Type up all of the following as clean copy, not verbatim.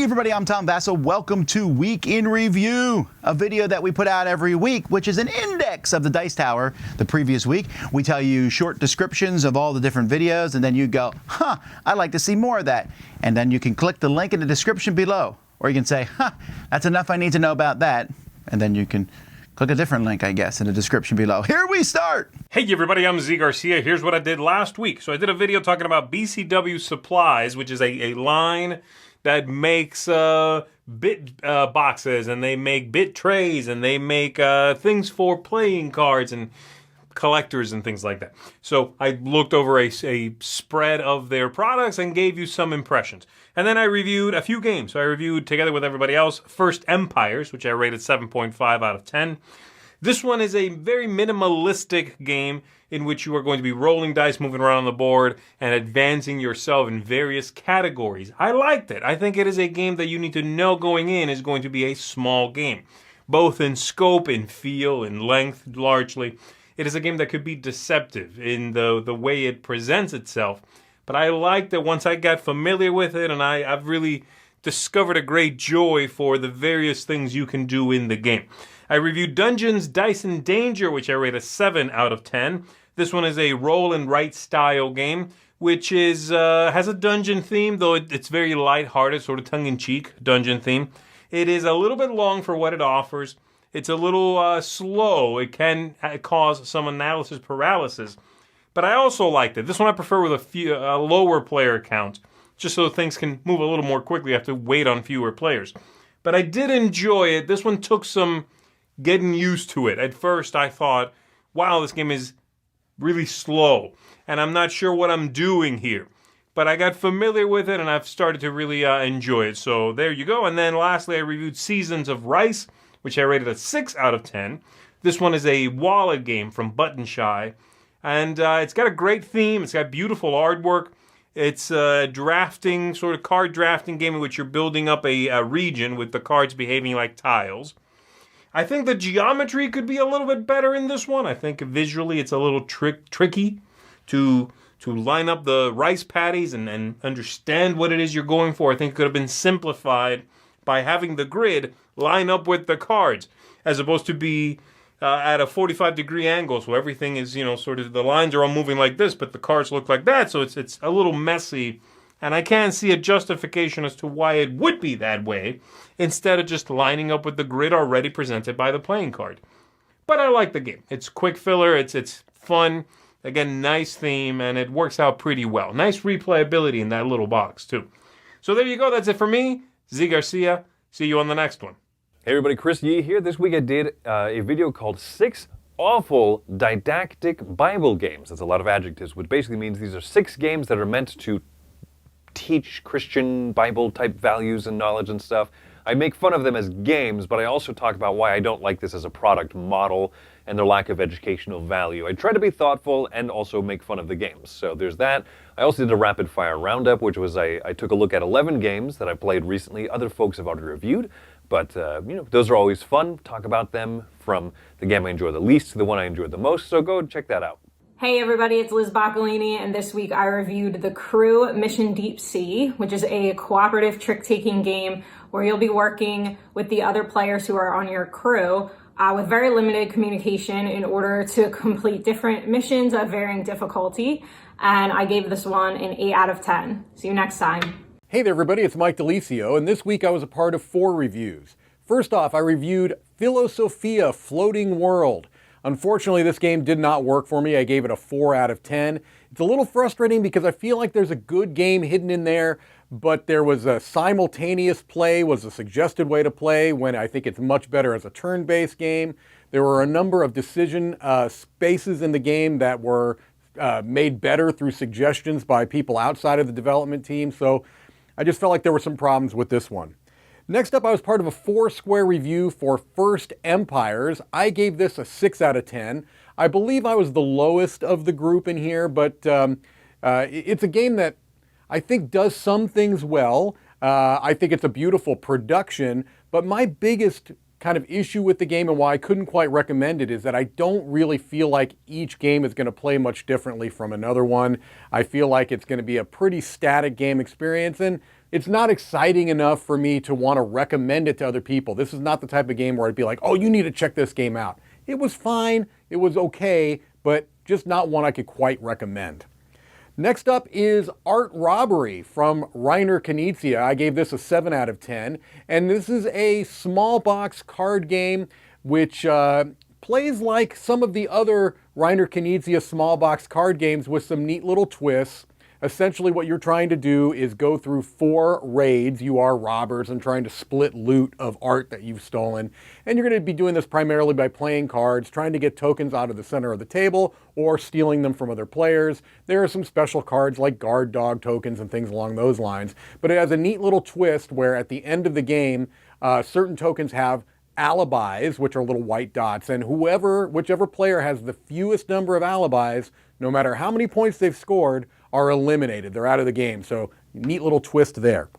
Hey everybody, I'm Tom Vasel. Welcome to Week in Review, a video that we put out every week, which is an index of the Dice Tower the previous week. We tell you short descriptions of all the different videos, and then you go, I'd like to see more of that. And then you can click the link in the description below. Or you can say, that's enough I need to know about that. And then you can click a different link, I guess, in the description below. Here we start! Hey everybody, I'm Garcia. Here's what I did last week. So I did a video talking about BCW Supplies, which is a line that makes bit boxes, and they make bit trays, and they make things for playing cards and collectors and things like that. So I looked over a spread of their products and gave you some impressions. And then I reviewed a few games. So I reviewed, together with everybody else, First Empires, which I rated 7.5 out of 10. This one is a very minimalistic game in which you are going to be rolling dice, moving around on the board, and advancing yourself in various categories. I liked it. I think it is a game that you need to know going in is going to be a small game, both in scope, in feel, in length, largely. It is a game that could be deceptive in the way it presents itself. But I liked it once I got familiar with it, and I've really discovered a great joy for the various things you can do in the game. I reviewed Dungeons, Dice, and Danger, which I rate a 7 out of 10. This one is a roll and write style game, which is has a dungeon theme, though it's very lighthearted, sort of tongue-in-cheek dungeon theme. It is a little bit long for what it offers. It's a little slow. It can cause some analysis paralysis. But I also liked it. This one I prefer with a lower player count, just so things can move a little more quickly. You have to wait on fewer players. But I did enjoy it. This one took some getting used to it. At first I thought, wow, this game is really slow, and I'm not sure what I'm doing here. But I got familiar with it, and I've started to really enjoy it. So there you go. And then lastly, I reviewed Seasons of Rice, which I rated a 6 out of 10. This one is a wallet game from Button Shy. And it's got a great theme. It's got beautiful artwork. It's a drafting, sort of card drafting game in which you're building up a region with the cards behaving like tiles. I think the geometry could be a little bit better in this one. I think visually it's a little tricky to line up the rice patties and understand what it is you're going for. I think it could have been simplified by having the grid line up with the cards, as opposed to be at a 45-degree angle, so everything is, sort of, the lines are all moving like this, but the cards look like that, so it's a little messy, and I can't see a justification as to why it would be that way, instead of just lining up with the grid already presented by the playing card. But I like the game. It's quick filler, it's fun, again, nice theme, and it works out pretty well. Nice replayability in that little box, too. So there you go, that's it for me, Z Garcia. See you on the next one. Hey everybody, Chris Yee here. This week I did a video called 6 Awful Didactic Bible Games. That's a lot of adjectives, which basically means these are 6 games that are meant to teach Christian Bible-type values and knowledge and stuff. I make fun of them as games, but I also talk about why I don't like this as a product model and their lack of educational value. I try to be thoughtful and also make fun of the games. So there's that. I also did a rapid-fire roundup, which was I took a look at 11 games that I played recently. Other folks have already reviewed. But, those are always fun. Talk about them from the game I enjoy the least to the one I enjoyed the most. So go check that out. Hey everybody, it's Boccolini, and this week I reviewed The Crew Mission Deep Sea, which is a cooperative trick-taking game where you'll be working with the other players who are on your crew with very limited communication in order to complete different missions of varying difficulty. And I gave this one an 8 out of 10. See you next time. Hey there everybody, it's DiLisio, and this week I was a part of 4 reviews. First off, I reviewed Philosophia Floating World. Unfortunately, this game did not work for me. I gave it a 4 out of 10. It's a little frustrating because I feel like there's a good game hidden in there, but there was a simultaneous play, was a suggested way to play, when I think it's much better as a turn-based game. There were a number of decision spaces in the game that were made better through suggestions by people outside of the development team, so I just felt like there were some problems with this one. Next up, I was part of a 4-square review for First Empires. I gave this a 6 out of 10. I believe I was the lowest of the group in here, but it's a game that I think does some things well. I think it's a beautiful production, but my biggest kind of issue with the game and why I couldn't quite recommend it is that I don't really feel like each game is going to play much differently from another one. I feel like it's going to be a pretty static game experience, and it's not exciting enough for me to want to recommend it to other people. This is not the type of game where I'd be like, oh, you need to check this game out. It was fine, it was okay, but just not one I could quite recommend. Next up is Art Robbery from Reiner Knizia. I gave this a 7 out of 10, and this is a small box card game which plays like some of the other Reiner Knizia small box card games with some neat little twists. Essentially what you're trying to do is go through 4 raids. You are robbers and trying to split loot of art that you've stolen. And you're going to be doing this primarily by playing cards, trying to get tokens out of the center of the table or stealing them from other players. There are some special cards like guard dog tokens and things along those lines. But it has a neat little twist where at the end of the game, certain tokens have alibis, which are little white dots, and whichever player has the fewest number of alibis, no matter how many points they've scored, are eliminated. They're out of the game. So neat little twist there.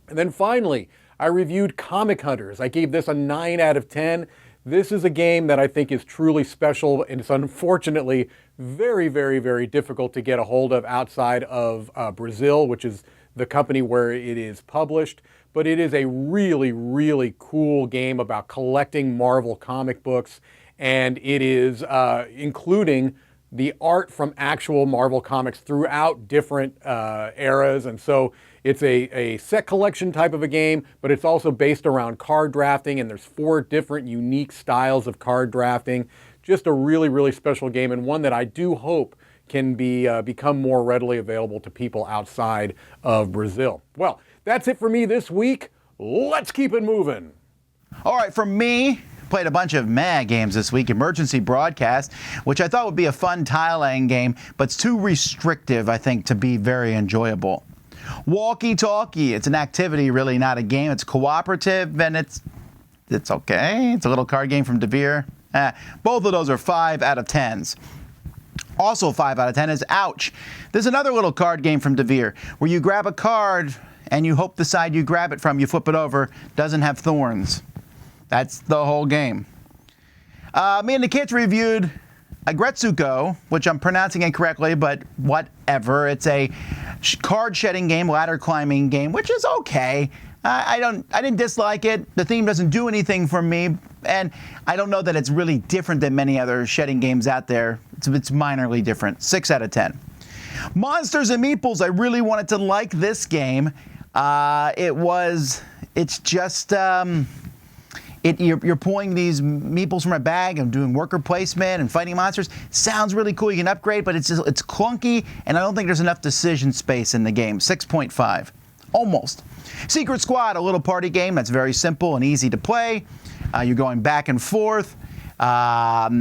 And then finally, I reviewed Comic Hunters. I gave this a 9 out of 10. This is a game that I think is truly special, and it's unfortunately very, very, very difficult to get a hold of outside of Brazil, which is the company where it is published. But it is a really, really cool game about collecting Marvel comic books, and it is including the art from actual Marvel comics throughout different eras. And so it's a set collection type of a game, but it's also based around card drafting, and there's 4 different unique styles of card drafting. Just a really, really special game, and one that I do hope can become more readily available to people outside of Brazil. Well, that's it for me this week. Let's keep it moving. All right, for me, played a bunch of meh games this week. Emergency Broadcast, which I thought would be a fun tile-laying game, but it's too restrictive, I think, to be very enjoyable. Walkie, Talkie, it's an activity, really not a game. It's cooperative, and it's okay. It's a little card game from DeVere. Both of those are 5 out of 10s. Also 5 out of 10 is Ouch. There's another little card game from DeVere where you grab a card and you hope the side you grab it from, you flip it over, doesn't have thorns. That's the whole game. Me and the kids reviewed Aggretsuko, which I'm pronouncing incorrectly, but whatever. It's a card shedding game, ladder climbing game, which is okay. I didn't dislike it. The theme doesn't do anything for me, and I don't know that it's really different than many other shedding games out there. It's minorly different. 6 out of 10. Monsters and Meeples, I really wanted to like this game. It's just you're pulling these meeples from a bag and doing worker placement and fighting monsters. Sounds really cool. You can upgrade, but it's clunky, and I don't think there's enough decision space in the game. 6.5. Almost. Secret Squad, a little party game that's very simple and easy to play. You're going back and forth. Not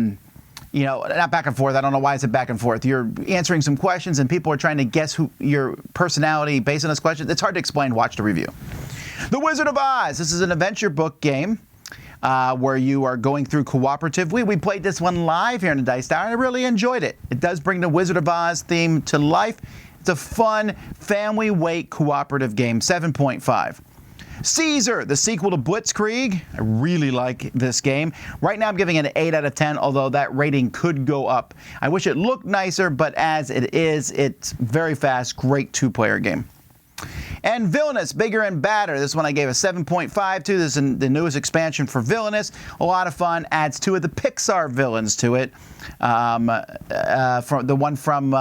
back and forth. I don't know why it's back and forth. You're answering some questions, and people are trying to guess who your personality based on those questions. It's hard to explain. Watch the review. The Wizard of Oz. This is an adventure book game where you are going through cooperatively. We played this one live here in the Dice Tower, and I really enjoyed it. It does bring the Wizard of Oz theme to life. It's a fun, family-weight cooperative game. 7.5. Caesar, the sequel to Blitzkrieg. I really like this game. Right now I'm giving it an 8 out of 10, although that rating could go up. I wish it looked nicer, but as it is, it's very fast, great 2-player game. And Villainous, Bigger and Badder. This one I gave a 7.5 to. This is the newest expansion for Villainous. A lot of fun. Adds 2 of the Pixar villains to it. From the one from...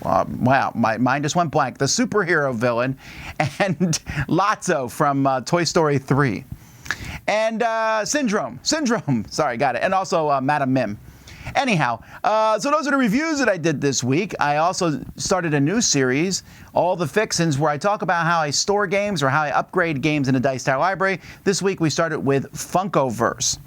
wow, my mind just went blank. The superhero villain, and Lotso from Toy Story 3. And Syndrome. Sorry, got it. And also Madam Mim. Anyhow, so those are the reviews that I did this week. I also started a new series, All the Fixins, where I talk about how I store games or how I upgrade games in the Dice Tower library. This week we started with Funkoverse.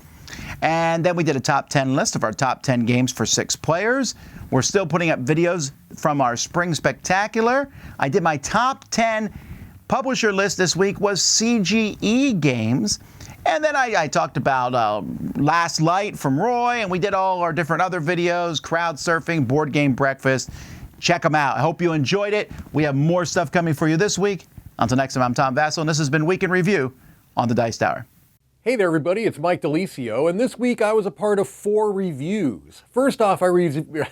And then we did a top 10 list of our top 10 games for 6 players. We're still putting up videos from our Spring Spectacular. I did my top 10 publisher list this week was CGE games. And then I talked about Last Light from Roy, and we did all our different other videos, crowd surfing, board game breakfast. Check them out. I hope you enjoyed it. We have more stuff coming for you this week. Until next time, I'm Tom Vasel, and this has been Week in Review on the Dice Tower. Hey there, everybody. It's Mike DiLisio, and this week I was a part of 4 reviews. First off, I reviewed...